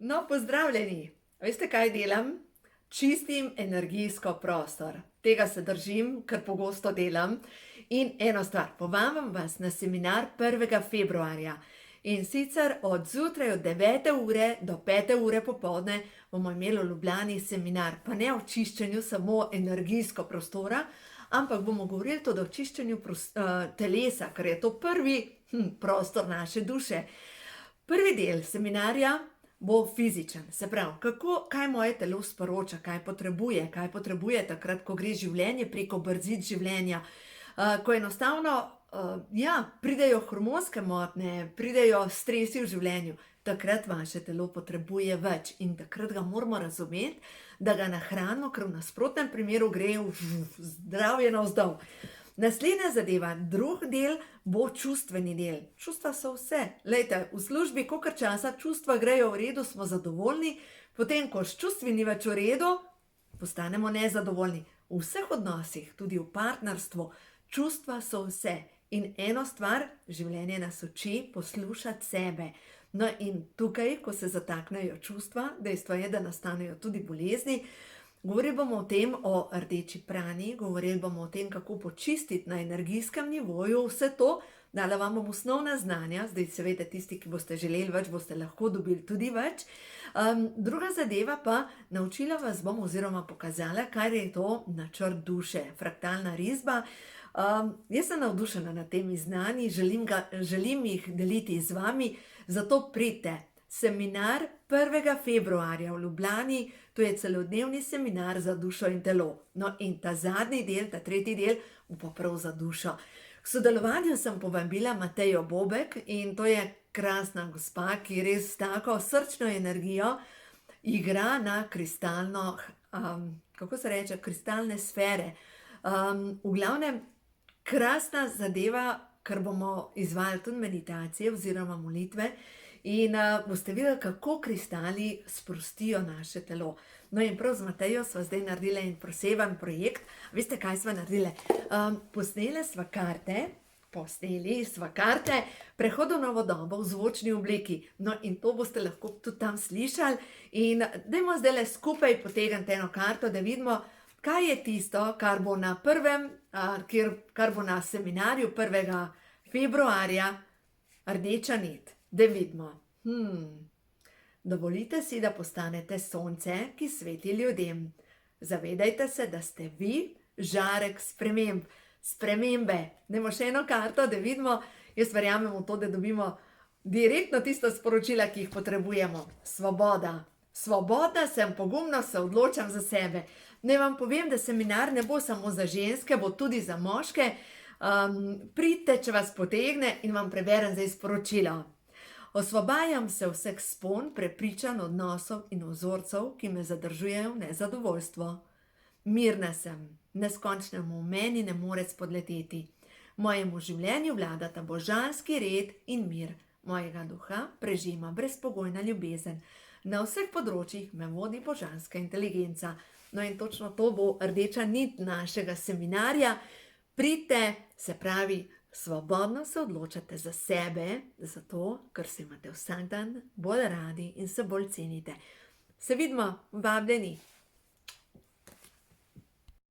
No, pozdravljeni. Veste, kaj delam? Čistim energijsko prostor. Tega se držim, ker pogosto delam. In eno stvar, povabim vas na seminar 1. februarja. In sicer od zjutraj od 9. ure do 5. ure popoldne bomo imeli v Ljubljani seminar. Pa ne o čiščenju samo energijsko prostora, ampak bomo govorili tudi o čiščenju telesa, ker je to prvi prostor naše duše. Prvi del seminarja bo fizičen, se pravi, kaj moje telo sporoča, kaj potrebuje takrat, ko gre življenje preko brzit življenja, ko enostavno, pridejo hormonske motnje, pridejo stresi v življenju, takrat vaše telo potrebuje več in takrat ga moramo razumeti, da ga nahranimo, ker v nasprotnem primeru gre zdravje navzdol. Naslednja zadeva, drugi del bo čustveni del. Čustva so vse. Glejte, v službi, kolikor časa čustva grejo v redu, smo zadovoljni, potem, ko s čustvi ni več v redu, postanemo nezadovoljni. V vseh odnosih, tudi v partnerstvu, čustva so vse. In eno stvar, življenje nas uči poslušati sebe. No in tukaj, ko se zataknejo čustva, dejstvo je, da nastanejo tudi bolezni. Govorili bomo o tem, o rdeči prani, govorili bomo o tem, kako počistiti na energijskem nivoju vse to, dala vam bom osnovna znanja, zdaj seveda tisti, ki boste želeli več, boste lahko dobili tudi več. Druga zadeva pa, naučila vas bom oziroma pokazala, kaj je to načrt duše, fraktalna risba. Jaz sem navdušena nad temi znanji, želim jih deliti z vami, zato pridite. Seminar 1. februarja v Ljubljani, to je celodnevni seminar za dušo in telo. No in ta zadnji del, ta tretji del, bo pa prav za dušo. K sodelovanju sem povabila Matejo Bobek in to je krasna gospa, ki res tako srčno energijo igra na kristalno, kako se reče, kristalne sfere. V glavnem, krasna zadeva, ker bomo izvajali tudi meditacije oziroma molitve, in boste videli, kako kristali sprostijo naše telo. No in prav z Matejo sva zdaj naredila en poseben projekt. Veste, kaj sva naredile? Posneli sva karte Prehod v novo dobo v zvočni obliki. No in to boste lahko tudi tam slišali. In dajmo zdajle skupaj potegniti eno karto, da vidimo, kaj je tisto, kar bo na seminarju 1. februarja rdeča nit. Da vidimo. Dovolite si, da postanete sonce, ki sveti ljudem. Zavedajte se, da ste vi žarek spremembe. Dajmo še eno karto, da vidimo. Jaz verjamem v to, da dobimo direktno tisto sporočila, ki jih potrebujemo. Svoboda. Svobodna sem, pogumno se odločam za sebe. Naj vam povem, da seminar ne bo samo za ženske, bo tudi za moške. Pridite, če vas potegne, in vam preberem zdaj sporočilo. Osvobajam se vseh spon, prepričanj, odnosov in vzorcev, ki me zadržujejo v nezadovoljstvo. Mirna sem, neskončnemu v meni ne more spodleteti. Mojemu življenju vladata božanski red in mir. Mojega duha prežima brezpogojna ljubezen. Na vseh področjih me vodi božanska inteligenca. No in točno to bo rdeča nit našega seminarja. Pridite, se pravi, svobodno se odločate za sebe, zato, ker se imate vsak dan bolj radi in se bolj cenite. Se vidimo, vabljeni!